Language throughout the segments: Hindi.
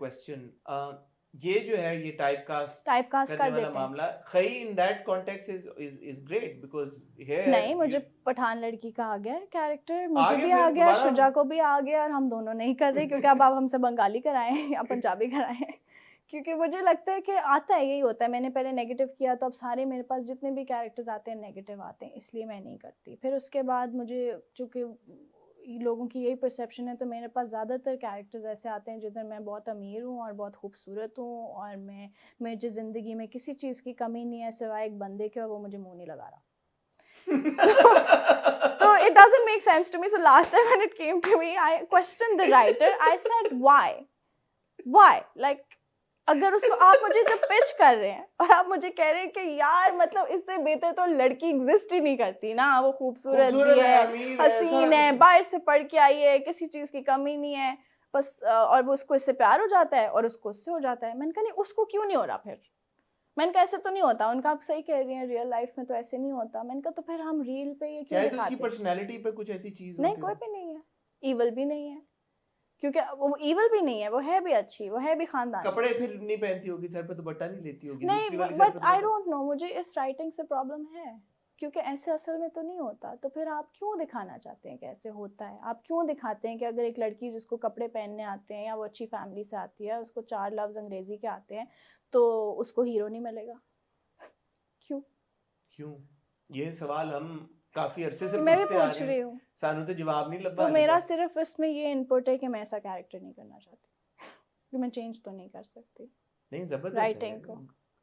question. ये जो है ये टाइप कास्ट कर वाला देते हैं। मामला, खई in that context is great because here नहीं, मुझे पठान लड़की का आ गया कैरेक्टर, मुझे आगे भी फिर आ गया, दोबारा- शुजा को भी आ गया, और हम दोनों नहीं कर रहे क्योंकि अब आप हमसे बंगाली कराएं या पंजाबी कराएं क्योंकि मुझे लगता है कि आता है, यही होता है। मैंने पहले नेगेटिव किया तो अब सारे मेरे पास जितने भी कैरेक्टर्स आते हैं नेगेटिव आते हैं, इसलिए मैं नहीं करती। फिर उसके बाद मुझे चूँकि लोगों की यही परसेप्शन है तो मेरे पास ज़्यादातर कैरेक्टर्स ऐसे आते हैं जिधर मैं बहुत अमीर हूँ और बहुत खूबसूरत हूँ और मुझे ज़िंदगी में किसी चीज़ की कमी नहीं है सिवाय एक बंदे के, और वो मुझे मुँह नहीं लगा रहा। So it doesn't make sense to me. So last time when it came to me, I questioned the writer. I said, why? Like, अगर उसको आप मुझे जब पिच कर रहे हैं और आप मुझे कह रहे हैं कि यार मतलब इससे बेहतर तो लड़की एग्जिस्ट ही नहीं करती ना, वो खूबसूरत भी है, हसीन है, बाहर से पढ़ के आई है, किसी चीज की कमी नहीं है बस, और वो उसको इससे प्यार हो जाता है और उसको उससे हो जाता है। मैंने कहा नहीं, उसको क्यों नहीं हो रहा फिर? मैंने कहा ऐसे तो नहीं होता। उनका आप सही कह रही हैं, रियल लाइफ में तो ऐसे नहीं होता। मैंने कहा तो फिर हम रील पे ये क्यों दिखाते हैं? उसकी पर्सनालिटी पे कुछ ऐसी चीज नहीं, कोई भी नहीं है, ईवल भी नहीं है, क्योंकि वो ईवल भी नहीं है, वो है भी अच्छी, वो है भी खानदानी। कपड़े फिर नहीं पहनती होगी, सर पे दुपट्टा नहीं लेती होगी, नहीं, दूसरी वाली बट आई डोंट नो, मुझे इस राइटिंग से प्रॉब्लम है क्योंकि ऐसे असल में तो नहीं होता। तो फिर आप क्यों दिखाना चाहते हैं कि ऐसे होता है? आप क्यों दिखाते हैं कि अगर एक लड़की जिसको कपड़े पहनने आते हैं या वो अच्छी फैमिली से आती है, उसको 4 लफ्ज अंग्रेजी के आते हैं, तो उसको हीरो नहीं मिलेगा? क्यों? ये सवाल हम काफी अरसे से मैं भी पूछते आ पूछ रहे रही हैं, हूँ, सानू तो जवाब नहीं लगा। तो मेरा सिर्फ इसमें ये इनपुट है कि मैं ऐसा कैरेक्टर नहीं करना चाहती कि मैं चेंज तो नहीं कर सकती नहीं, जबरदस्त राइटिंग को।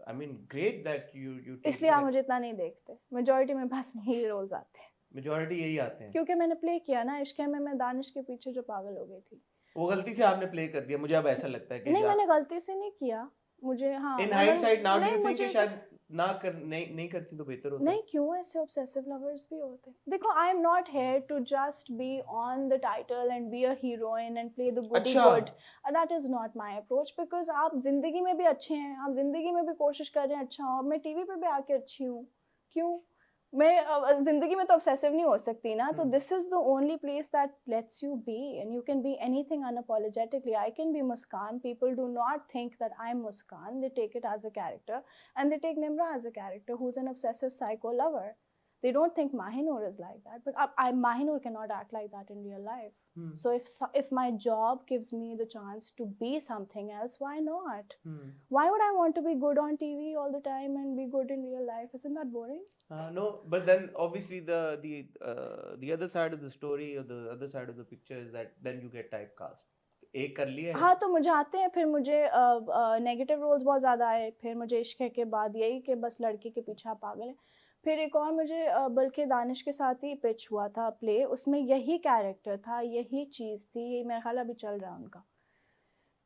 I mean great that you इसलिए आप मुझे इतना नहीं देखते, मेजॉरिटी में पास यही रोल्स आते हैं, मेजॉरिटी यही आते हैं क्योंकि मैंने प्ले किया ना इश्क है में, मैं दानिश के पीछे जो पागल हो गई थी। वो गलती से आपने प्ले कर दिया, मुझे अब ऐसा लगता है कि नहीं, मैंने गलती से नहीं किया, मुझे हाँ इन हाइंडसाइट नाउ डू नहीं, यू थिंक कि मुझे शायद नहीं करती तो बेहतर होता? नहीं, क्यों ऐसे ऑब्सेसिव लवर्स भी होते हैं? देखो, I am not here to just be on the title and be a heroine and play the goody good, that is not my approach. Because आप जिंदगी में भी अच्छे हैं, आप जिंदगी में भी कोशिश कर रहे हैं अच्छा हो, मैं टीवी पे भी आके अच्छी हूँ, क्यों? मैं जिंदगी में तो ऑब्सेसिव नहीं हो सकती ना। तो this is the only place that lets you be and you can be anything unapologetically. I can be Muskan, people do not think that I am Muskan, they take it as a character and they take Nimra as a character who's an obsessive psycho lover. They don't think Mahinur is like that, but Mahinur cannot act like that in real life. So if my job gives me the chance to be something else, why not? Why would I want to be good on TV all the time and be good in real life? Isn't that boring? No, but then obviously the other side of the story or the other side of the picture is that then you get typecast. एक कर लिया है। हाँ, तो मुझे आते हैं, फिर मुझे नेगेटिव रोल्स बहुत ज़्यादा आए, फिर मुझे इश्क है के बाद यही कि बस लड़की के पीछे आप पागल हैं। फिर एक और मुझे बल्कि दानिश के साथ ही पिच हुआ था प्ले, उसमें यही कैरेक्टर था, यही चीज़ थी, ये मेरा ख्याल अभी चल रहा है उनका।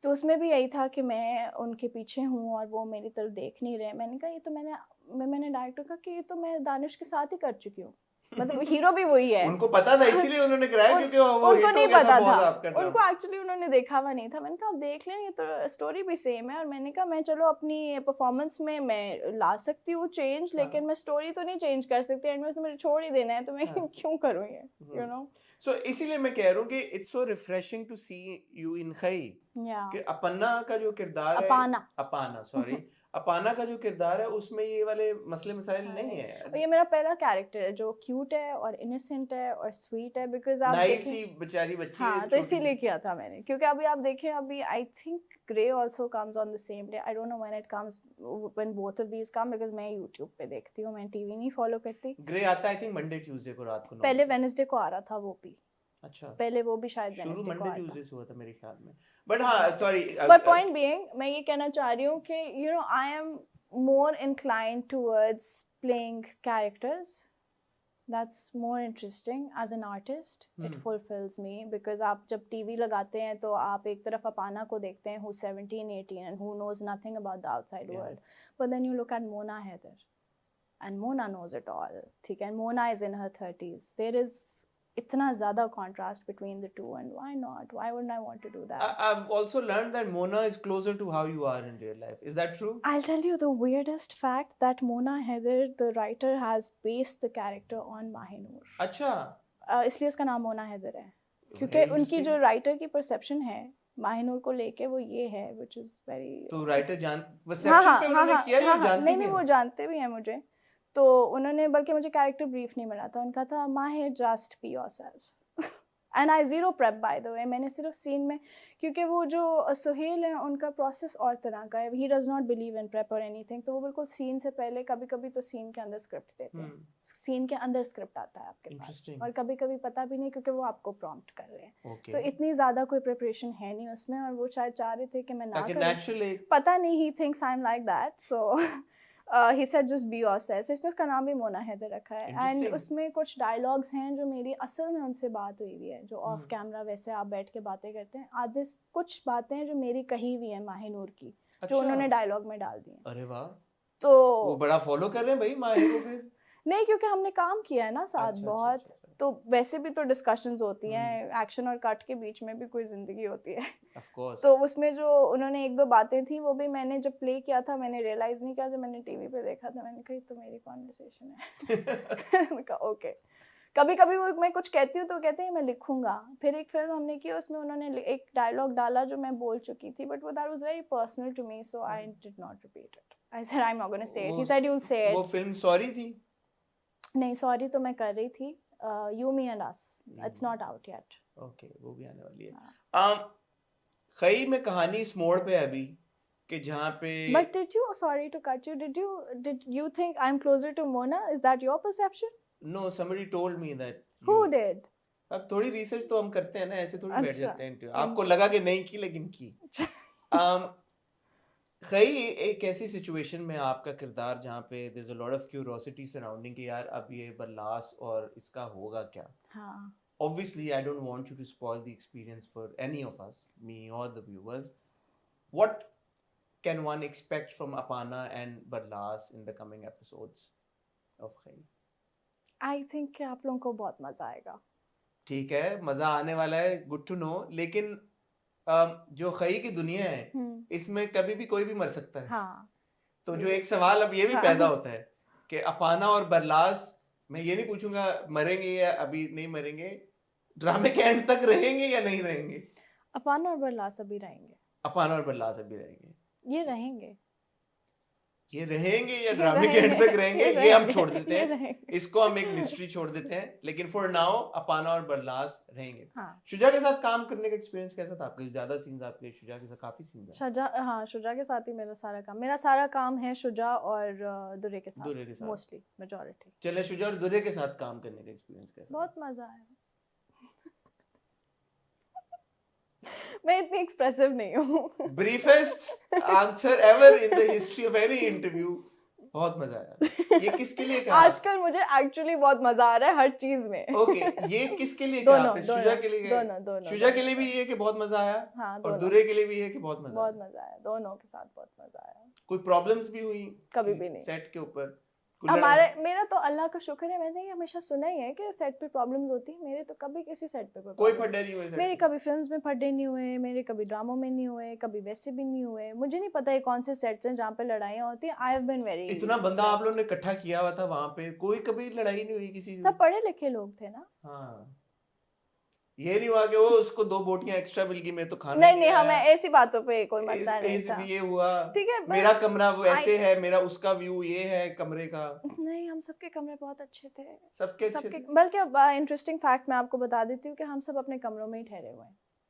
तो उसमें भी यही था कि मैं उनके पीछे हूँ और वो मेरी तरफ देख नहीं रहे। मैंने कहा ये तो मैंने डायरेक्टर कहा कि ये तो मैं दानिश के साथ ही कर चुकी हूँ, मतलब हीरो भी वही है। उनको पता था इसीलिए उन्होंने कराया क्योंकि वो उनको नहीं पता था, उनको उनको एक्चुअली उन्होंने देखा हुआ नहीं था। मैंने कहा आप देख लें, ये तो स्टोरी भी सेम है। और मैंने कहा मैं चलो अपनी परफॉर्मेंस में मैं ला सकती हूँ चेंज, लेकिन मैं स्टोरी तो नहीं चेंज कर सकती, एंड में तो मुझे छोड़ ही देना है, तो मैं क्यों करूँ ये, यू नो। सो इसीलिए मैं कह रहा हूँ कि it's so refreshing to see you in खई कि अपना का जो किरदार है, अपाना का जो किरदार है उसमें ये वाले मसले मसाइल नहीं है। और ये मेरा पहला कैरेक्टर है जो क्यूट है और इनोसेंट है और स्वीट है, बिकॉज आप नाइव सी बेचारी बच्ची है। हाँ, तो इसीलिए किया था मैंने, क्योंकि अभी आप देखें, अभी I think grey also comes on the same day. I don't know when it comes, when both of these come, because मैं यूट्यूब पे देखती हूँ, मैं टीवी नहीं फॉलो करती। ग्रे आता है आई थिंक मंडे ट्यूसडे को रात को। पहले वेडनेसडे को आ रहा था वो भी। अच्छा, पहले वो भी शायद शुरू वेडनेसडे को मंडे आता ट्यूसडे से हुआ था मेरे ख्याल में। बट हाँ, सॉरी, बट पॉइंट बीइंग, मैं ये कहना चाह रही हूँ कि you know I am more inclined towards playing characters. That's more interesting as an artist. It fulfills me because आप जब TV लगाते हैं तो आप एक तरफ अपाना को देखते हैं who's 17, 18 and who knows nothing about the outside world. But then you look at Mona Haider and Mona knows it all. ठीक है, and Mona is in her 30s. There is इतना ज़्यादा contrast between the two, and why not? Why wouldn't I want to do that? I've also learned that Mona is closer to how you are in real life. Is that true? I'll tell you the weirdest fact that Mona Haider, the writer, has based the character on Mahinur. अच्छा, इसलिए उसका नाम मोना हैदर है, क्योंकि उनकी जो राइटर की परसेप्शन है माहिनूर को लेके वो ये है व्हिच इज वेरी। तो राइटर रिसेप्शन पे उन्होंने किया या जानते नहीं वो जानते भी हैं मुझे, तो उन्होंने बल्कि मुझे कैरेक्टर ब्रीफ नहीं मिला था, उनका था माहिर just be yourself and I zero prep by the way. मैंने सिर्फ सीन में, क्योंकि वो जो सुहेल है उनका प्रोसेस और तरह का है, he does not believe in prep और एनीथिंग, तो वो बिल्कुल सीन से पहले कभी कभी तो सीन के अंदर स्क्रिप्ट देते हैं, सीन के अंदर स्क्रिप्ट आता है आपके पास, और कभी कभी पता भी नहीं क्योंकि वो आपको प्रॉम्प्ट कर रहे हैं। तो इतनी ज़्यादा कोई प्रिपरेशन है नहीं उसमें, और वो शायद चाह रहे थे कि मैं ना करूं, पता नहीं, he thinks I am like that, so he said just be yourself। इसने उसका नाम भी मोना हैदर रखा है, एंड उसमें कुछ डायलॉग्स हैं जो मेरी असल में उनसे बात हुई हुई है, जो ऑफ कैमरा वैसे आप बैठ के बातें करते हैं, आधे कुछ बातें हैं जो मेरी कही हुई है माहिनूर की, जो उन्होंने डायलॉग में डाल दी है। अरे वाह, तो वो बड़ा फॉलो कर रहे हैं भाई माहिनूर को फिर। नहीं, क्योंकि हमने काम किया है ना साथ बहुत, तो वैसे भी तो डिस्कशंस होती हैं, एक्शन और कट के बीच में भी कोई जिंदगी होती है ऑफ कोर्स। तो उसमें जो उन्होंने एक दो बातें थी वो भी मैंने जब प्ले किया था मैंने रियलाइज नहीं किया, जब मैंने टीवी पे देखा था मैंने कहा तो मेरी कॉन्वर्सेशन है मैंने कहा ओके। कभी कभी वो मैं कुछ कहती हूँ तो कहते हैं मैं लिखूंगा। फिर एक फिल्म हमने की उसमें उन्होंने एक डायलॉग डाला जो मैं बोल चुकी थी, बट वो that was very personal to me, so I did not repeat it. I said I am not gonna say it, he said you will say it. वो फिल्म सॉरी थी? नहीं, सॉरी तो मैं कर रही थी, you me and us, it's not out yet. Okay, वो भी आने वाली है। खई में कहानी इस मोड़ पे है अभी कि जहाँ पे But did you, sorry to cut you, did you think I'm closer to Mona? Is that your perception? No, somebody told me that. Who did? अब थोड़ी रिसर्च तो हम करते हैं ना, ऐसे थोड़ी बैठ जाते हैं। आपको लगा कि नहीं की, लेकिन की। खई एक ऐसी सिचुएशन में आपका किरदार जहाँ पे there's a lot of curiosity surrounding कि यार अब ये बरलास और इसका होगा क्या। हाँ। Obviously, I don't want you to spoil the experience for any of us, me or the viewers. What can one expect from Apana and Barlas in the coming episodes of Khai? I think कि आप लोगों को बहुत मजा आएगा। ठीक है, मजा आने वाला है, good to know। लेकिन जो खई की दुनिया है इसमें कभी भी कोई भी मर सकता है। हाँ। तो जो एक सवाल अब ये भी पैदा होता है कि अपाना और बरलास, मैं ये नहीं पूछूंगा मरेंगे या अभी नहीं मरेंगे, ड्रामे के एंड तक रहेंगे या नहीं रहेंगे? अपाना और बरलास अभी रहेंगे। अपाना और बरलास अभी रहेंगे। ये रहेंगे। ये रहेंगे या ड्रामे के एंड तक रहेंगे, ये हम छोड़ देते हैं, इसको हम एक मिस्ट्री छोड़ देते हैं। लेकिन फॉर नाउ अपाना और बरलास रहेंगे। हाँ। शुजा के साथ काम करने का एक्सपीरियंस कैसा था आपका? ज्यादा सीन्स आपके शुजा के साथ? काफी सीन्स हैं। हाँ, शुजा के साथ ही मेरा सारा काम है, शुजा और दुर्रे के साथ मोस्टली, मेजॉरिटी। चले, शुजा और दुर्रे के साथ काम करने का एक्सपीरियंस कैसा? बहुत मजा आया। मैं इतनी एक्सप्रेसिव नहीं हूँ। Briefest answer ever in the history of any interview. बहुत मजा आया। ये किसके लिए कहा? आजकल मुझे एक्चुअली बहुत मजा आ रहा है हर चीज में। ओके, ये किसके लिए कहा आपने? शुजा के लिए? दोनों। शुजा के लिए भी ये कि बहुत मजा आया, हाँ, और दुर्रे के लिए भी ये कि बहुत मजा आया। दोनों के साथ बहुत मजा आया। कोई प्रॉब्लम्स भी हुई? कभी भी नहीं। सेट के ऊपर मेरा तो अल्लाह का शुक्र है, मैंने हमेशा सुना ही है कि सेट पे प्रॉब्लम्स होती है। मेरे तो कभी किसी सेट पे कोई फड्डे नहीं हुए। मेरे कभी फिल्म्स में फड्डे नहीं हुए, मेरे कभी ड्रामों में नहीं हुए, कभी वैसे भी नहीं हुए। मुझे नहीं पता ये कौन से सेट्स हैं जहाँ पे लड़ाइयाँ होती हैं। आई हैव बीन वेरी, इतना बंदा आप लोगों ने इकट्ठा किया हुआ था वहाँ पे, कोई कभी लड़ाई नहीं हुई किसी से? सब पढ़े लिखे लोग थे ना। हाँ, ये नहीं हुआ कि वो उसको 2 बोटियां एक्स्ट्रा मिल गई, मैं तो खाना नहीं, हमें ऐसी बातों पे कोई मसला नहीं था। ये हुआ, ठीक है, मेरा कमरा वो ऐसे है, मेरा उसका व्यू ये है कमरे का। नहीं, हम सबके कमरे बहुत अच्छे थे, सबके। बल्कि इंटरेस्टिंग फैक्ट मैं आपको बता देती हूँ कि हम सब अपने कमरों में ही ठहरे हुए हैं।